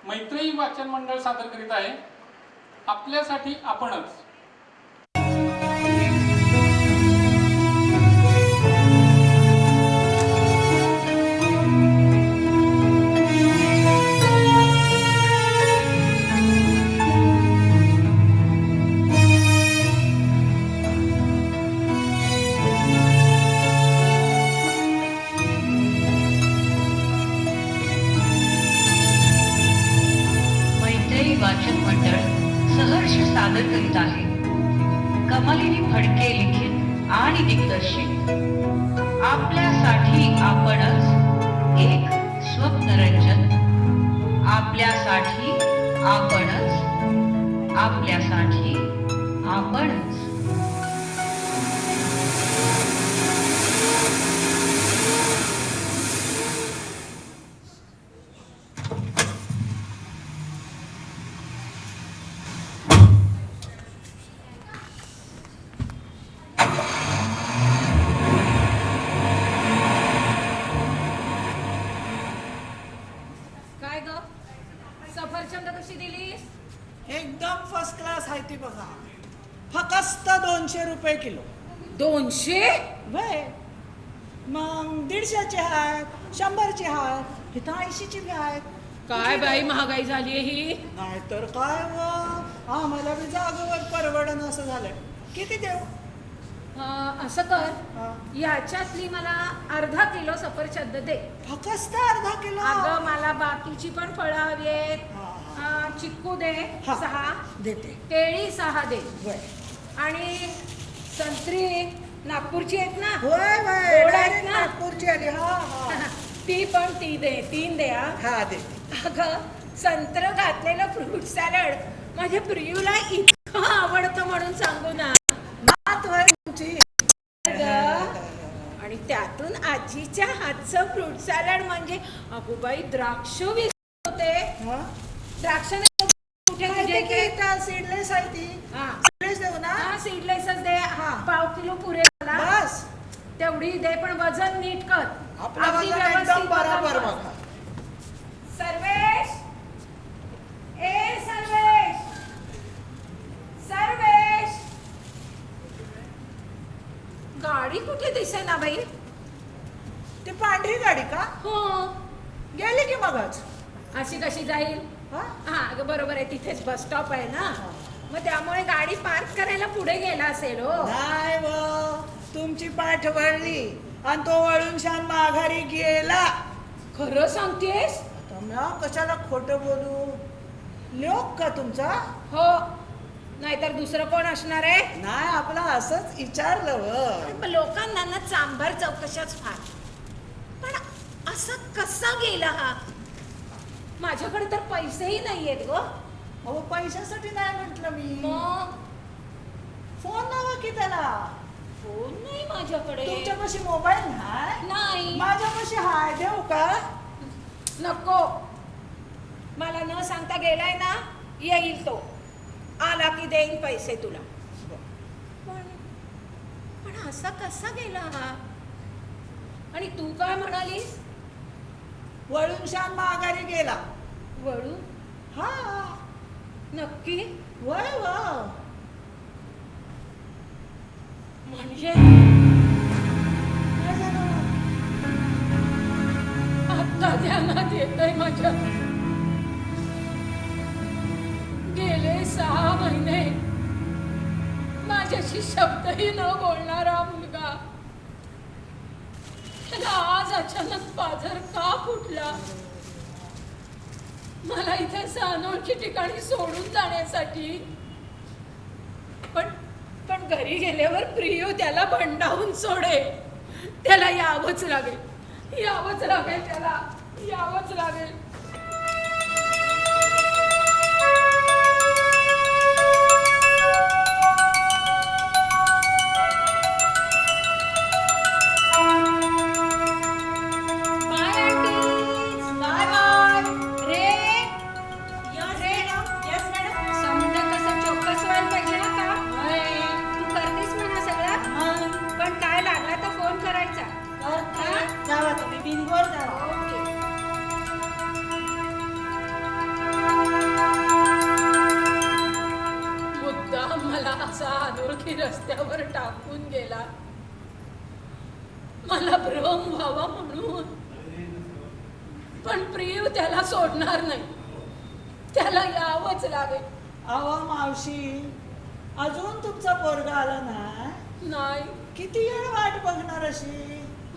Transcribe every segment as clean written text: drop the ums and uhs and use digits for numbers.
मैत्री वाचन मंडळ सादर करीत आहे आपल्यासाठी आपणच. वाचन मंडळ सहर्ष सादर करीत आहे कमलिनी फडके लिखित आणि दिग्दर्शित आपल्यासाठी आपणच एक स्वप्नरंजन. आपल्यासाठी आपणच, आपल्यासाठी आपणच. सफरचंद कशी दिलीस? एकदम फर्स्ट क्लास आहे ती बघा. फक्त 200 रुपये किलो. 200? वय मग 150चे आहेत, 100चे आहेत, इथं 80ची बी आहेत. काय बाई महागाई झाली ही. नाहीतर काय व आम्हाला बी जागेवर परवडन असं झालंय. किती देऊ? असं कर, याच्यातली मला अर्धा किलो सफरचंद दे. फक्त अर्धा किलो? अगं मला बाकीची पण फळं हवी आहेत. चिक्कू दे 6 देते. केळी 6 दे. वय आणि संत्री नागपूरची आहेत ना? होय गोड आहेत ना? नागपूरची आली. ती पण 3 दे. हा देते. अगं संत्र घातलेलं फ्रूट सॅलड माझ्या प्रियूला इतकं आवडतं म्हणून सांगू ना. आणि त्यातून आजीच्या हातचं फ्रूट सॅलड म्हणजे अगोबाई द्राक्ष होते. द्राक्ष सीडलेस आहे ती. सीडलेस देऊ ना? सीडलेसच दे. 1/2 किलो पुरे मला. बस तेवढी दे, पण वजन नीट कर. अगदी व्यवस्थित बरोबर बघा. सर्वेश, ए सर्वेश, सर्वेश, गाडी कुठे दिसे ना बाई? ती पांढरी गाडी का? हो गेली की मगच. अशी कशी जाईल? हा बरोबर आहे, तिथेच बस स्टॉप आहे ना. मग त्यामुळे गाडी पार्क करायला पुढे गेला असेल. हो नाही व तुमची पाठ वळली आणि तो वळून शान माघारी गेला. खरं सांगतेस? कशाला खोटं बोलू? लोक का तुमचा? हो, नाहीतर दुसरं कोण असणार आहे? नाही, आपला असंच विचारलं व. लोकांना ना चांभार चौकशाच फार. पण असं कसा गेला हा? माझ्याकडे तर पैसेही नाहीयेत ग. अहो पैशासाठी नाही म्हटलं मी. मग फोन लावा की त्याला. फोन नाही माझ्याकडे. तुमच्यापाशी मोबाईल नाही? माझ्यापाशी हाय, देऊ का? नको, मला न सांगता गेलाय ना. येईल तो, आला की देईन पैसे तुला. पण असा कसा गेला हा? आणि तू काय म्हणालीस? वळून शान माघारी गेला. वळू? हा नक्की? वय व म्हणजे आता ध्यानात येतंय माझ्या. गेले 6 महिने माझ्याशी शब्दही न बोलणारा मुलगा, त्याला आज अचानक पाझर का फुटला? मला इथे अनोळखी ठिकाणी सोडून जाण्यासाठी. पण घरी गेल्यावर प्रियू त्याला भंडावून सोडे. त्याला यावंच लागेल त्याला यावंच लागेल. जावा तुम्ही बिनगोर जावा. ओके. की रस्त्यावर टाकून गेला. मला भ्रम व्हावा म्हणून. पण प्रिय त्याला सोडणार नाही. त्याला यावंच लागेल. अहो मावशी, अजून तुमचा पोरगा आला ना? नाही, किती वेळ वाट बघणार अशी?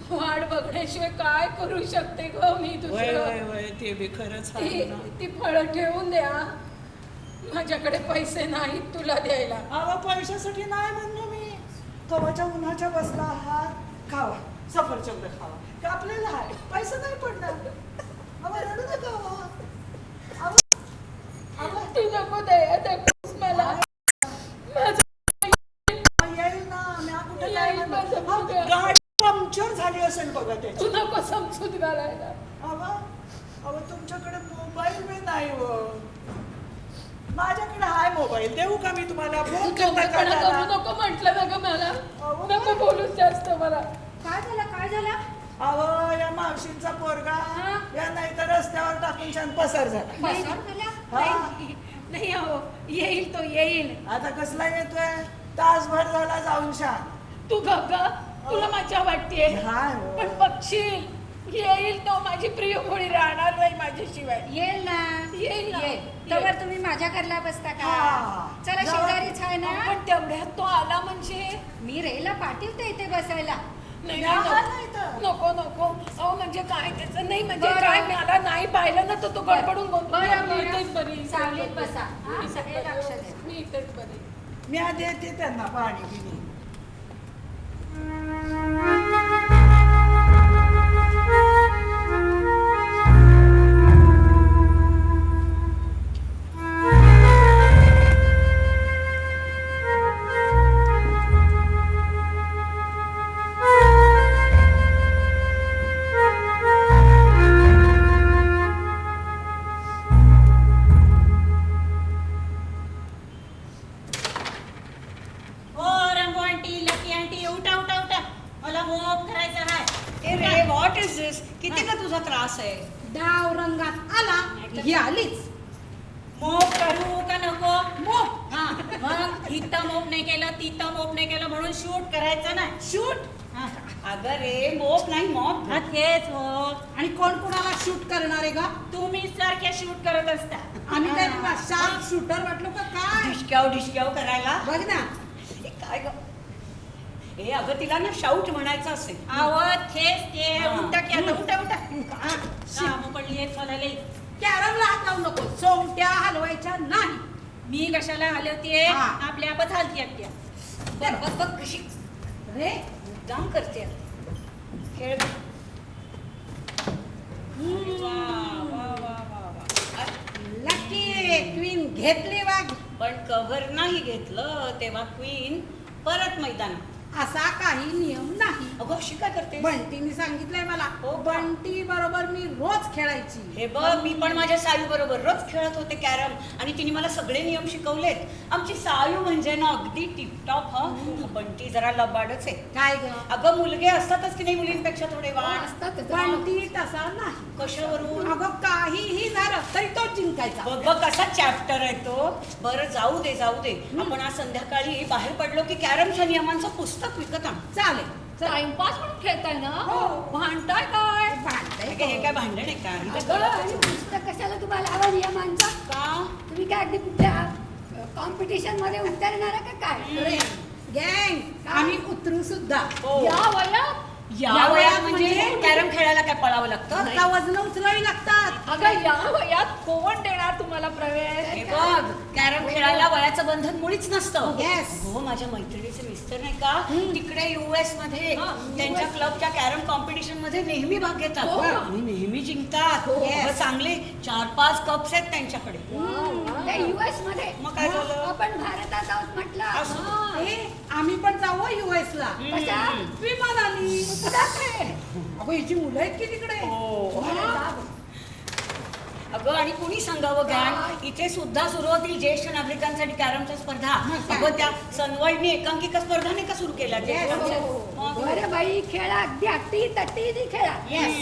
वाट बघण्याशिवाय काय करू शकते ग मी वय वय दुसरं. वय, ते बी खरंच आहे ना. ती फळं ठेवून द्या. माझ्याकडे पैसे नाहीत तुला द्यायला. अहो पैशासाठी नाही म्हणलो मी. कवाच्या उन्हाच्या बसला आहात, खावा सफरचंद खावा. का आपल्याला आहे पैसा नाही पडणार. अहो रडू नका अहो. अहो, अहो, तू नको दया दाखवूस मला. माझं येईल ना. मी कुठे काय येईल माझं म्हणतो. मुलगा. गाडी पंक्चर झाली असेल बघा त्याची. तू नको समजूत घालायला. अहो अहो, तुमच्याकडे मोबाईल बी नाही हो. माझ्याकडे हाय मोबाईल. देऊ का मी तुम्हाला? तू फोन करता का दोघेपणा त्याला? करू नको म्हटलं ना ग मला. अहो, नको बोलूच जास्त मला. काय झालं काय झालं? अहो या मावशींचा पोरगा हा? या नाही तर रस्त्यावर टाकून छान पसार झाला. पसार झाला? हा. नाही अहो, येईल तो येईल. आता कसला येतोय? तासभर झाला जाऊन शान. तू गप ग. तुला मजा वाटते. हाय हो. पण बघशील येईल तो. माझी प्रिय मुळी राहणार नाही माझ्याशिवाय. येईल ना. येईल ना. तर तुम्ही माझ्या घरला बसता का? हा. चला जाऊ. शेजारीच आहे ना. पण तेवढ्यात तो आला म्हणजे मी रेला पाठवते इथे बसायला. नाही या नको. नाही तर. नको नको. अहो म्हणजे काय त्याचं नाही म्हणजे बरं. काय मला नाही पाहिलं ना तर तो गडबडून बोलतो. बरं, मी बरं. इथेच बरी. सावलीत बसा. हा, मी हे लक्ष द्या. मी इथेच बरी. मी आधी येते त्यांना पाणी पिणी. ओ रंगो आंटी, लकी आंटी, उठा उठा उठा. मला मोप करायचा आहे. ए रे व्हॉट इज दिस? किती का तुझा त्रास आहे? डाव रंगात आला ही आलीच. मोप करू का नको? मोप. हा, मग इथं मोप नाही केलं, तिथं मोप नाही केलं म्हणून शूट करायचं ना. शूट. हा, अगं रे मोप नाही मॉप. हा, तेच हो. आणि कोण कोणाला शूट करणार आहे का? तुम्ही सारख्या शूट करत असता. आम्ही काय तुला शार्प शूटर वाटलो का काय? डिशक्याव करायला. बघ ना. ए, काय ग? ए अगं तिला ना शाऊट म्हणायचं असेल. आवत तेच ते. हा. उठा की आता, उठा उठा. काम पडली आहेत मला लई. कॅरमला हात लावू नको. सोंगट्या हलवायच्या नाही. मी कशाला आले होते? हा. आपल्या आपत हलती एकट्या. बघ बघ बघ कशी रे मुद्दाम करते. खेळ बघ. वा, वा, वा, वा, वा. लकी क्वीन घेतली वाघ. पण कव्हर नाही घेतलं तेव्हा क्वीन परत मैदान. असा काही नियम नाही. अगं अशी काय करते? बंटीने सांगितलंय मला. हो का? बंटी बरोबर मी रोज खेळायची. हे बघ मी पण माझ्या सायू बरोबर रोज खेळत होते कॅरम आणि तिने मला सगळे नियम शिकवलेत. आमची सायू म्हणजे ना अगदी टिपटॉप. बंटी जरा लबाडच आहे. काय ग? अगं मुलगे असतातच की नाही मुलींपेक्षा थोडे वाण. बंटी तसा नाही. कशावरून? अगं काहीही झालं तरी तो जिंकायचा. बघ बघ कसा चॅप्टर आहे तो. बरं जाऊ दे जाऊ दे. आपण आज संध्याकाळी बाहेर पडलो की कॅरमच्या नियमांचं पुस्तक विकत आण. चालेल. टाइमपास म्हणून खेळताय ना. हो. भांडताय काय? भांडतंय हे काय भांडण आहे का? इथं अगं, कळतच आणि नाही. पुस्तक कशाला तुम्हाला हवं नियमांचा? का? तुम्ही काय अगदी कुठल्या कॉम्पिटिशन मध्ये उतरणार आहे का काय? गँग आम्ही उतरू सुद्धा. हो. या वयात या वयात म्हणजे कॅरम खेळायला काय पळावं लागतं? आता वजन उचलावी लागतात. अगं या वयात कोण देणार तुम्हाला प्रवेश? हे बघ कॅरम खेळायला वयाचं बंधन मुळीच नसतं. Yes. हो माझ्या मैत्रिणीचे मिस्टर नाही का तिकडे US मध्ये त्यांच्या क्लबच्या कॅरम कॉम्पिटिशन मध्ये नेहमी भाग घेतात हो. आणि नेहमी जिंकतात. Yes. अगं, चांगले 4-5 कप्स आहेत त्यांच्याकडे. ते US मध्ये. मग काय झालं? आपण भारतात आहोत म्हटलं. असं. ए, आम्ही पण जाऊ US ला. कशा? विमानाने. जाते. अगं हिची मुलं आहेत की तिकडे. हो. अरे जा. अगं आणि कुणी सांगावं गॅन इथे सुद्धा सुरू होतील ज्येष्ठ नागरिकांसाठी कॅरमच्या स्पर्धा. अगं त्या सनवर्ल्डने एकांकिका स्पर्धा नाही का सुरू केल्या Yes. मग बरं बाई खेळा अगदी अट्टी तट्टी खेळा. Yes.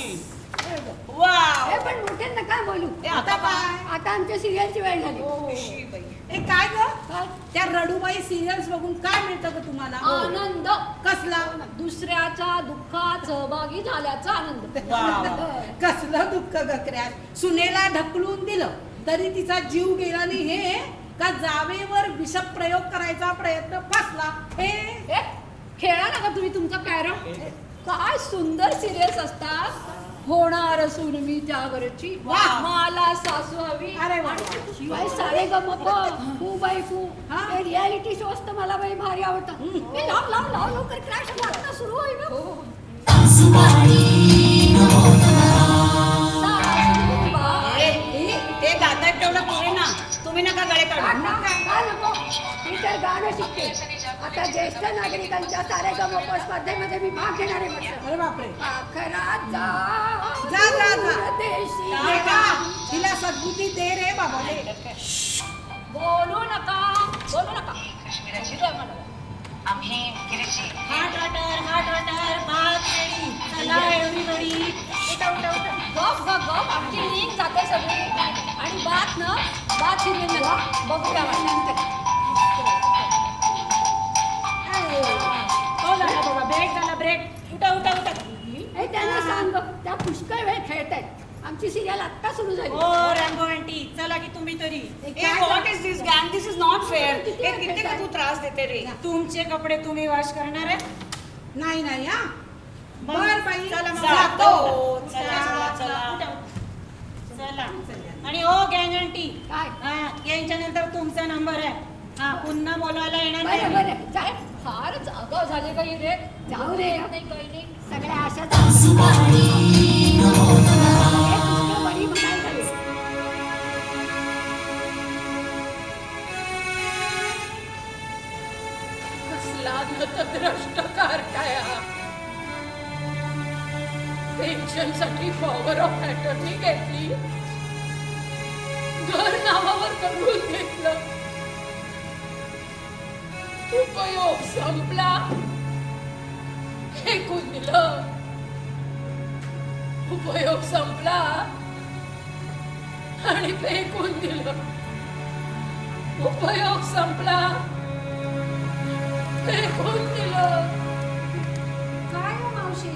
हो वाव. हे पण मोठ्यांना काय बोलू आता काय? आता आमच्या सिरियलची वेळ झाली शी बाई. ए काय ग काय? त्या रडूबाई सिरियल्स बघून काय मिळतं ग तुम्हाला आनंद कसला दुसऱ्याच्या दुःखात सहभागी झाल्याचा आनंद वा, वा. कसलं दुःख गकऱ्या सुनेला ढकलून दिलं तरी तिचा जीव गेला नाही हे का जावेवर विषप्रयोग करायचा प्रयत्न फसला हे ए, खेळा ना का तुम्ही तुमचा कॅरम काय सुंदर सिरियल्स असतात होणार असून मी त्यावरची वाह. मला सासू हवी अरे वा. आणि शिवाय सारे गमप फू बाई फू हा? हे रियालिटी शोज तर मला बाई भारी आवडतात हे लाव लाव लाव लवकर क्रॅश आता सुरू होईल ना. ए, ते गातात तेवढं पुरे ना. तुम्ही नका गळे काढू. का नको मी तर गाणं शिकते आता ज्येष्ठ नागरिकांच्या सारे गमप स्पर्धेमध्ये मी भाग घेणार आहे म्हटलं. अरे बापरे आखरात जा, जा, जा. देशी बेटा तिला सद्बुद्धी दे रे बाबा बोलू नका बोलू नका हाट वाटर भात रेडी चला एवढी उठा उठा उठा गप गप गप आमची लिंक जाते सगळी आणि बात सिरियल बघूया वाटतं हो झाला बाबा ब्रेक उठा उठा उठा हे त्यांना सांग त्या पुष्कळ वेळ खेळतायत आमची सिरियल आत्ता सुरू झाली ओ रंगो आंटी चला की तुम्ही तरी ए, what is this gang? This is not fair. हे किती का तू त्रास देते रे. तुमचे कपडे तुम्ही वॉश करणार आहे नाही नाही हा बर बाई चला मग जातो. चला चला, चला चला. उठा. चला आणि ओ गँग आंटी काय हा यांच्या नंतर तुमचा नंबर आहे हा पुन्हा बोलवायला येणार बरं नाही बरं जाय फारच आगाव झाले काही रे जाऊ दे नाही काही नाही सगळ्या अशाच बरी म्हणायला लागली. कसला नतद्रष्टकार काय हा पेन्शन साठी पॉवर ऑफ अटर्नी घेतली घर नावावर करून घेतलं उपयोग संपला फेकून दिलं उपयोग संपला आणि फेकून दिलं उपयोग संपला फेकून दिलं काय हो मावशी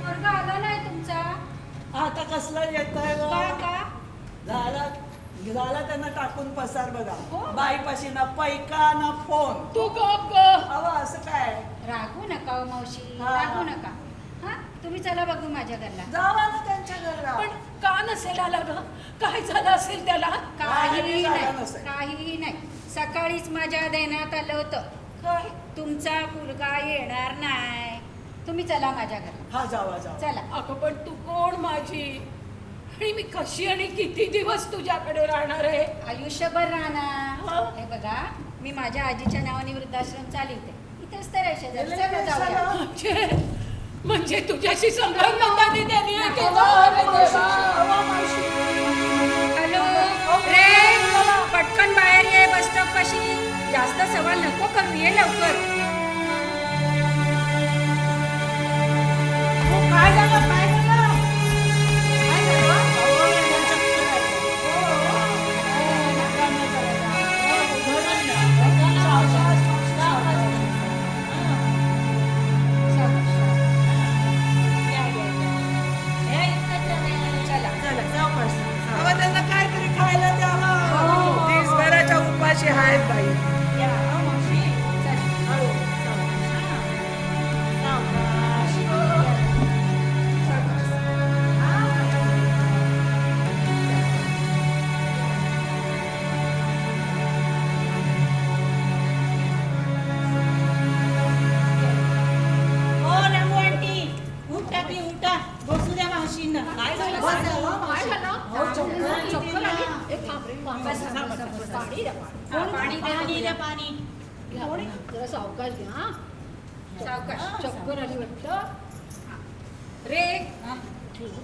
वर्ग आला नाही तुमचा आता कसला येत आहे काय का झाला त्यांना टाकून पसार बघा बाईपाशी ना पैका ना फोन तू गप ग अहो असं काय रागू नका हो मावशी हा. रागू नका हा तुम्ही चला बघू माझ्या घरला जावा ना त्यांच्या घरला पण का नसेल आला ग काय झालं असेल त्याला काहीही झालं नाही नसेल. काहीही नाही सकाळीच माझ्या देण्यात आलं होतं काय तुमचा मुलगा येणार नाही तुम्ही चला माझ्या घरला हा जावा चला अगं पण तू कोण माझी आणि मी कशी आणि किती दिवस तुझ्याकडे राहणार आहे आयुष्यभर राहणार हा. हे बघा मी माझ्या आजीच्या नावाने वृद्धाश्रम चालवते इथेच तर आहे शेजारी. चला जाऊया. म्हणजे तुझ्याशी संलग्नता त्यांनी हॅलो रे पटकन बाहेर ये बस स्टॉप पाशी जास्त सवाल नको करू ये लवकर काय झालं काय झालं अहो, त्यांना काहीतरी खायला द्यावं दिवसभराच्या उपाशी आहेत बाई ओ रंगो आंटी उठा की उठा बसू द्या मावशींना काय झालं काय झालं चक्कर आली? ए, थांब रे, पाणी द्या, पाणी. पाणी द्या पाणी जरा सावकाश घ्या हा सावकाश चक्कर आली वाटतं रे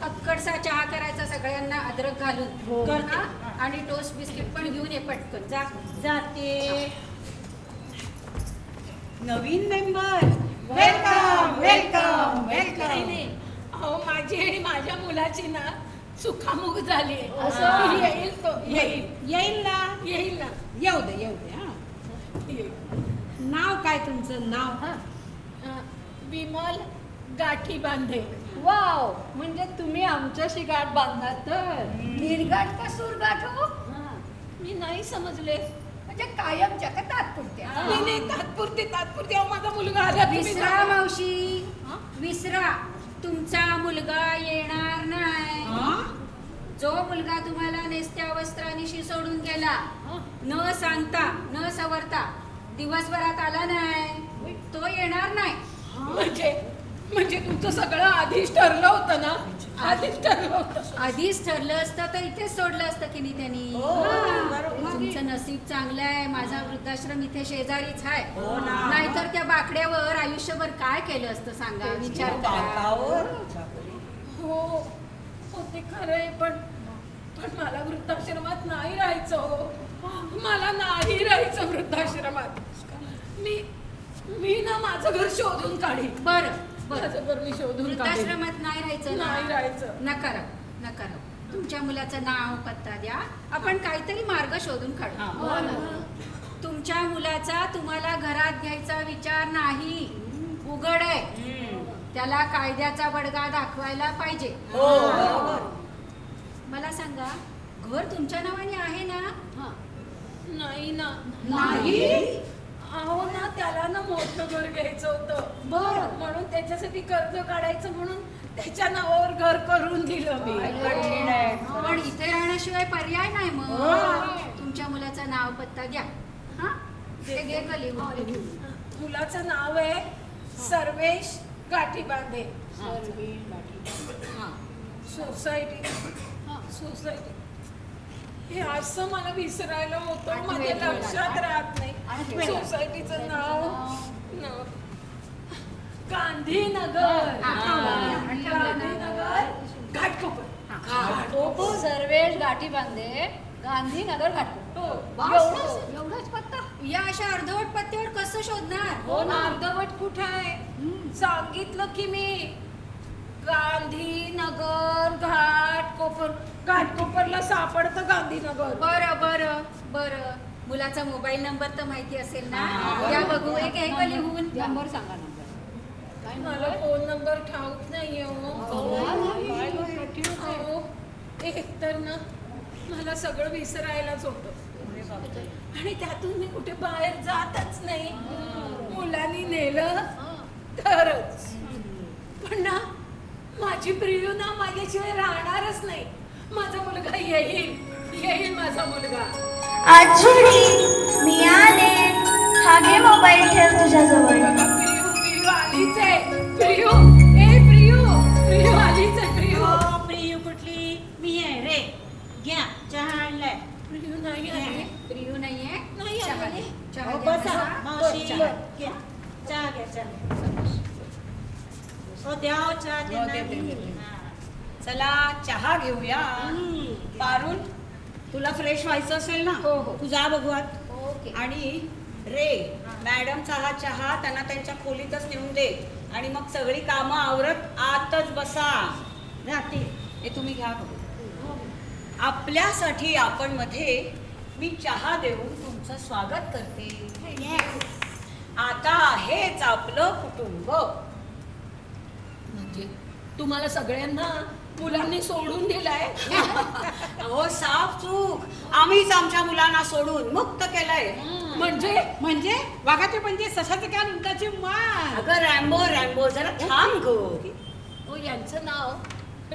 अक्कडसा चहा करायचा सगळ्यांना अद्रक घालून करते. हा? आणि टोस्ट बिस्किट पण घेऊन ये पटकन जा जाते नवीन मेंबर वेलकम वेलकम नाही, नाही. अहो माझी आणि माझ्या मुलाची ना चुकामुक झाली येईल तो येईल ना येईल ना येऊ दे हा येईल. नाव काय तुमचं नाव? विमल गाठी बांधे. वाव, म्हणजे तुम्ही आमच्याशी गाठ बांधणार तर निर्गाठ का सुरगाठ हो? मी नाही समजले. म्हणजे कायमच्या का तात्पुरत्या? नाही तात्पुरती अहो, माझा मुलगा आला तुम्ही विसरा जा. मावशी, विसरा. तुमचा मुलगा येणार नाही. जो मुलगा तुम्हाला नेसत्या वस्त्रानिशी सोडून गेला, न सांगता न सवरता दिवसभरात आला नाही, तो येणार नाही. म्हणजे तुमचं सगळं आधीच ठरलं होतं ना? आधीच ठरलं होतं. आधीच ठरलं असतं तर इथेच सोडलं असतं की नाही त्यांनी. तुमचं नसीब चांगलं आहे, माझा वृद्धाश्रम इथे शेजारीच आहे. नाहीतर त्या बाकड्यावर आयुष्यभर काय केलं असतं सांगा, विचार करा. हो ते खरंय, पण मला वृद्धाश्रमात नाही राहायचं हो. मला नाही राहायचं वृद्धाश्रमात. मी ना माझं घर शोधून काढीन. बरं माझं घर मी शोधून काढीन. वृद्धाश्रमात नाही राहायचं ना? नाही राहायचं. नका तुमच्या मुलाचं नाव पत्ता द्या, आपण काहीतरी मार्ग शोधून काढू. तुमच्या मुलाचा तुम्हाला घरात घ्यायचा विचार नाही, उघड आहे. त्याला कायद्याचा बडगा दाखवायला पाहिजे. मला सांगा, घर तुमच्या नावाने आहे ना? नाही ना. नाही? अहो ना, त्याला ना मोठं घर घ्यायचं होतं. बरं. म्हणून त्याच्यासाठी कर्ज काढायचं म्हणून त्याच्या नावावर घर करून दिलं मी. पण इथे राहण्याशिवाय पर्याय नाही. मग तुमच्या मुलाचं नाव पत्ता द्या. हा, ते घे का लिहून. मुलाचं नाव आहे सर्वेश गाठी बांधे. सोसायटी हे असं मला विसरायला होतं, माझ्या लक्षात राहत नाही. सोसायटीचं नाव गांधीनगर. गांधीनगर घाटकोपर. सर्वेश गाठी बांधे, गांधीनगर घाटकोपर. एवढंच पत्ता? या अशा अर्धवट पत्त्यावर कसं शोधणार? हो ना, अर्धवट कुठं आहे? सांगितलं की मी. गांधीनगर घाटकोपरला सापडतं गांधीनगर. बरं मुलाचा मोबाईल नंबर तर माहिती असेल ना? या बघू, एक आहे का लिहून? नंबर सांगा. मला फोन नंबर ठाऊक नाहीये हो. एक तर ना मला सगळं विसरायलाच होतं आणि त्यातून मी कुठे बाहेर जातच नाही. मुलांनी नेलं तरच. पण ना माझी प्रियू ना माझ्याशिवाय राहणारच नाही. माझा मुलगा येईल माझा मुलगा. आजुडी मी आले. हा घे मोबाईल, ठेव तुझ्याजवळ. प्रियू आलीच आहे. प्रियू आलीच आहे. प्रियू कुठली? मी आहे रे. घ्या, चहा आणलाय. प्रियू नाही आली. प्रियू नाहीये? नाही चहा आली. घ्या. चहा हो, घ्या. बसा मावशी. चहा. घ्या, चहा घ्या. हो, द्या हो चहा त्यांना. चला चहा घेऊया. पारुल, तुला फ्रेश व्हायचं असेल ना? हो. तू जा बघूयात. ओके. आणि रे, मॅडमचा हा चहा त्यांना त्यांच्या खोलीतच नेऊन दे आणि मग सगळी कामं आवरत आतच बसा. राहते. हे तुम्ही घ्या बघू. आपल्यासाठी आपण मध्ये मी चहा देऊन तुमचं स्वागत करते. आता हेच आपलं कुटुंब. म्हणजे तुम्हाला सगळ्यांना मुलांनी सोडून दिलाय? अहो, साफ चूक. आम्हीच आमच्या मुलांना सोडून मुक्त केलंय. म्हणजे वाघाचे म्हणजे सशाचे कान उंटाची मान. अगं रॅम्बो जरा थांब गो. हो, यांचं नाव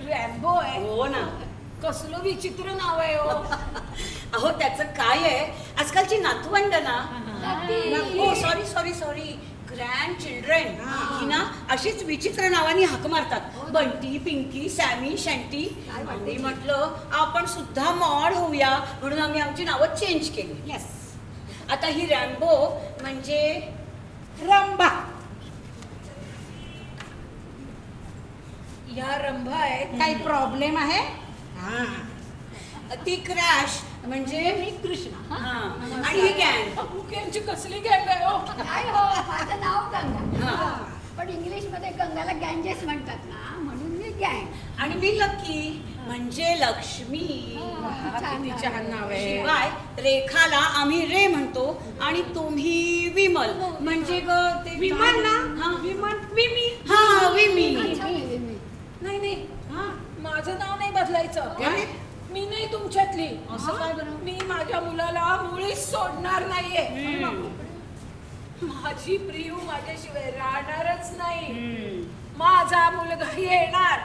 रॅम्बो आहे. हो ना. कसलं विचित्र नाव आहे हो. अहो, त्याचं काय आहे, आजकालची नातवंड ना, हो सॉरी ग्रँड चिल्ड्रन ही ना अशीच विचित्र नावानी हाक मारतात. बंटी, पिंकी, सॅमी, शंटी. आम्ही म्हटलं आपण सुद्धा मॉड होऊया म्हणून आम्ही आमची नावं चेंज केली. आता ही रॅम्बो म्हणजे रंभा. या रंभा आहेत. काही प्रॉब्लेम आहे? ती क्रॅश म्हणजे मी कृष्णा. आणि ही गँग. मुख्यांची कसली गँग आहे हो. काय हो, माझं नाव गंगा. पण इंग्लिश मध्ये गंगाला गँजेस म्हणतात ना, म्हणून मी गँग. आणि मी लकी. म्हणजे लक्ष्मी. किती छान नाव आहे. शिवाय रेखाला आम्ही रे म्हणतो आणि तुम्ही विमल म्हणजे ग ते विमल ना? हा. विमल विमी. हा विमी. नाही नाही माझं नाव नाही बदलायचं. मी नाही तुमच्यातली. असं काय बरं? मी माझ्या मुलाला मुळीच सोडणार नाहीये. माझी प्रियू माझ्याशिवाय राहणारच नाही. माझा मुलगा येणार.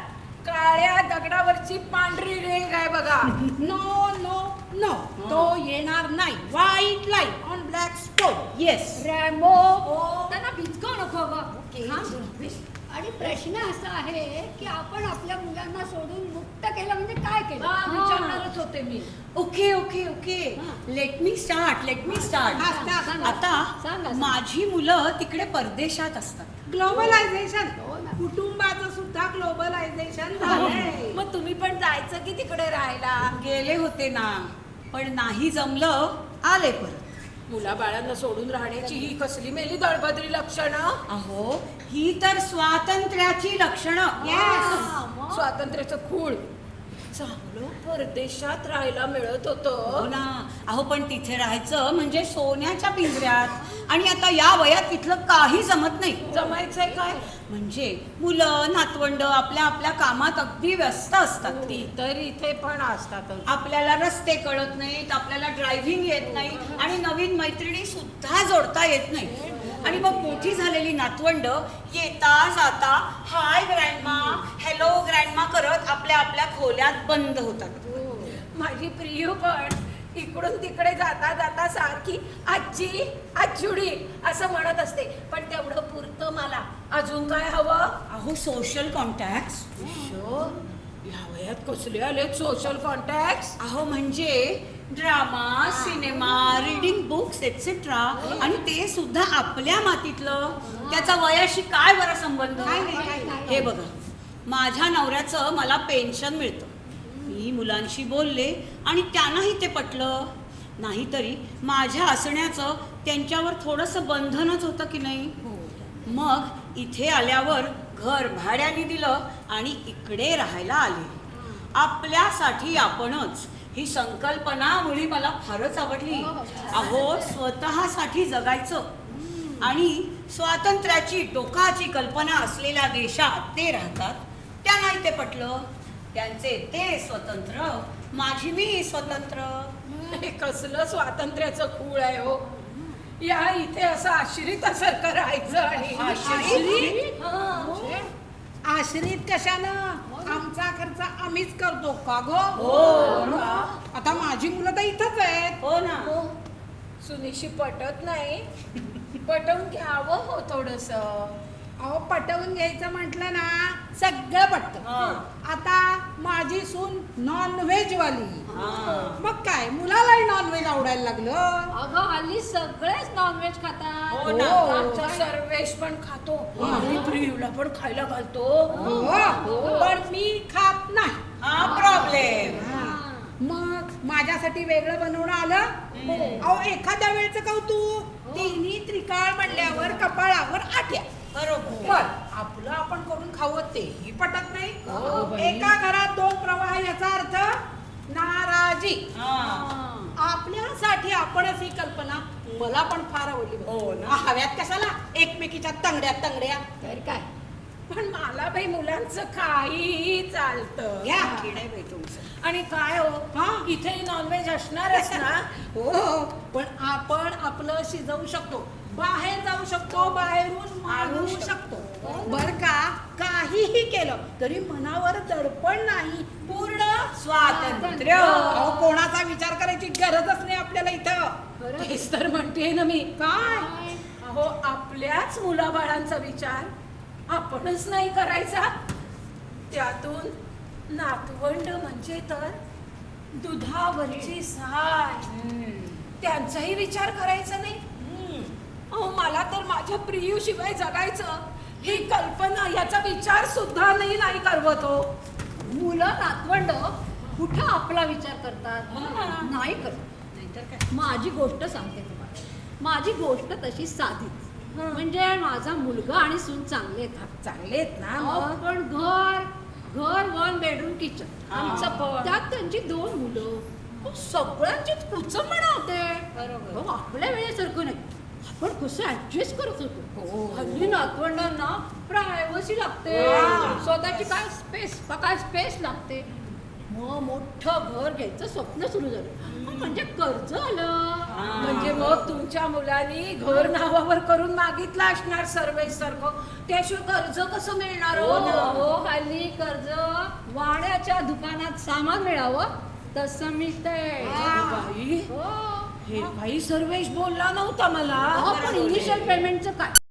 काळ्या दगडावरची पांढरी रेघ आहे बघा. नो नो नो, तो येणार नाही. White light on black stone. Yes. Rambo त्यांना भिजकव नको ग. आणि प्रश्न असा आहे की आपण आपल्या मुलांना सोडून मुक्त केलं म्हणजे काय केलं? विचारणारच होते मी. Okay okay okay, let me start. सांग. आता माझी मुलं तिकडे परदेशात असतात. ग्लोबलायझेशन, कुटुंबाचं सुद्धा ग्लोबलायझेशन झालंय. मग तुम्ही पण जायचं की तिकडे राहायला? गेले होते ना, पण नाही जमलं, आले परत. मुलाबाळांना सोडून राहण्याची ही कसली मेली दळभद्री लक्षणं. अहो, ही तर स्वातंत्र्याची लक्षणं. स्वातंत्र्याचं खूळ. चांगलं परदेशात राहायला मिळत हो होतं ना. अहो, पण तिथे राहायचं म्हणजे सोन्याच्या पिंजऱ्यात, आणि आता या वयात तिथलं काही जमत नाही. जमायचंय काय? म्हणजे मुलं नातवंड आपल्या आपल्या कामात अगदी व्यस्त असतात. ती तर इथे पण असतात. आपल्याला रस्ते कळत नाहीत, आपल्याला ड्रायव्हिंग येत नाही, आणि नवीन मैत्रिणी सुद्धा जोडता येत नाही. आणि मग मोठी झालेली नातवंड येता जाता हाय ग्रँडमा, हॅलो ग्रँडमा करत आपल्या आपल्या खोल्यात बंद होतात. माझी प्रियू पण इकडून तिकडे जाता जाता सारखी आजी आजुडी असं म्हणत असते. पण तेवढं पुरतं मला. अजून काय हवं? अहो, सोशल कॉन्टॅक्ट. या वयात कसले आले सोशल कॉन्टॅक्ट? अहो, म्हणजे drama, cinema, reading books etcetera, आणि ते सुद्धा आपल्या मातीतलं. त्याचा वयाशी काय बरा संबंध? हे बघा, माझ्या नवऱ्याचं मला पेन्शन मिळतं. मी मुलांशी बोलले आणि त्यांनाही ते पटलं. नाहीतरी माझ्या असण्याचं त्यांच्यावर थोडंसं बंधनच होतं की नाही. मग इथे आल्यावर घर भाड्याने दिलं आणि इकडे राहायला आले. आपल्यासाठी आपणच, ही संकल्पना मुळी मला फारच आवडली. अहो, स्वतःसाठी जगायचं आणि स्वातंत्र्याची टोकाची कल्पना असलेल्या देशात ते राहतात. त्यांनाही ते पटलं. त्यांचे ते स्वतंत्र, माझी मी स्वतंत्र. हे कसलं स्वातंत्र्याचं खूळ आहे हो. या इथे असं आश्रितासारखं राहायचं. आणि आश्रित कशानं? आमचा खर्च आम्हीच करतो का गो? आता माझी मुलं तर इथंच आहेत. हो ना. सुनीशी पटत नाही. पटवून घ्यावं हो थोडस. अहो, पटवून घ्यायचं म्हटलं ना सगळं पटतं. आता माझी सून नॉनव्हेज वाली. मग काय, मुलालाही नॉनव्हेज आवडायला लागलं. अगं हल्ली सगळेच नॉनव्हेज खातात. आमचा सर्वेश पण खातो. आणि प्रियूला पण खायला घालतो. पण मी खात नाही. हा प्रॉब्लेम. मग माझ्यासाठी वेगळं बनवणं आलं. अहो, एखाद्या वेळचं कौतुक. तिन्ही त्रिकाळ म्हणल्यावर कपाळावर आट्या. बरोबर. आपलं आपण करून खावं तेही पटत नाही. एका घरात दोन प्रवाह याचा अर्थ नाराजी. आपल्यासाठी आपणच ही कल्पना मला पण फार आवडली. हव्यात कशाला एकमेकीच्या तंगड्या तंगड्या. तर काय, पण मला बाई मुलांचं काही चालतं. आणि काय हो, इथे नॉनव्हेज असणारच ना. हो, पण आपण आपलं शिजवू शकतो. बाहेर जाऊ शकतो, बाहेरून मागवू शकतो. बर का, काहीही केलं तरी मनावर दडपण नाही. पूर्ण स्वातंत्र्य. अहो, कोणाचा विचार करायची गरजच नाही आपल्याला इथं. हेच तर म्हणते ना मी. काय? अहो, आपल्याच मुलाबाळांचा विचार आपणच नाही करायचा. त्यातून नातवंड म्हणजे तर दुधावरची साय. त्यांचाही विचार करायचा नाही. अहो, मला तर माझ्या प्रियू शिवाय जगायचं ही कल्पना, याचा विचार सुद्धा नाही करवत हो. मुलं नातवंड कुठं आपला विचार करतात? नाही करत. नाहीतर काय. माझी गोष्ट सांगते तुम्हाला. माझी गोष्ट तशी साधीच. म्हणजे माझा मुलगा आणि सून चांगले आहेत ना. पण घर घर 1 बेडरूम किचन आमचं पण त्यात त्यांची 2 मुलं सगळ्यांचीच कुच म्हणावते. आपल्या वेळेसारखं नाही, आपण कसं ऍडजस्ट करत होतो. हल्ली नातवंडांना प्रायव्हसी लागते, स्वतःची काय स्पेस लागते. मग मोठं घर घ्यायचं स्वप्न सुरू झालं, म्हणजे कर्ज आलं. म्हणजे मग तुमच्या मुलांनी घर नावावर करून मागितलं असणार सर्वेश सारखं, त्याशिवाय कर्ज कसं मिळणार? हो, हल्ली कर्ज वाड्याच्या दुकानात सामान मिळावं तसं मिळतंय. हे काही सर्वेश बोलला नव्हता मला. पण इनिशियल पेमेंटचं काय?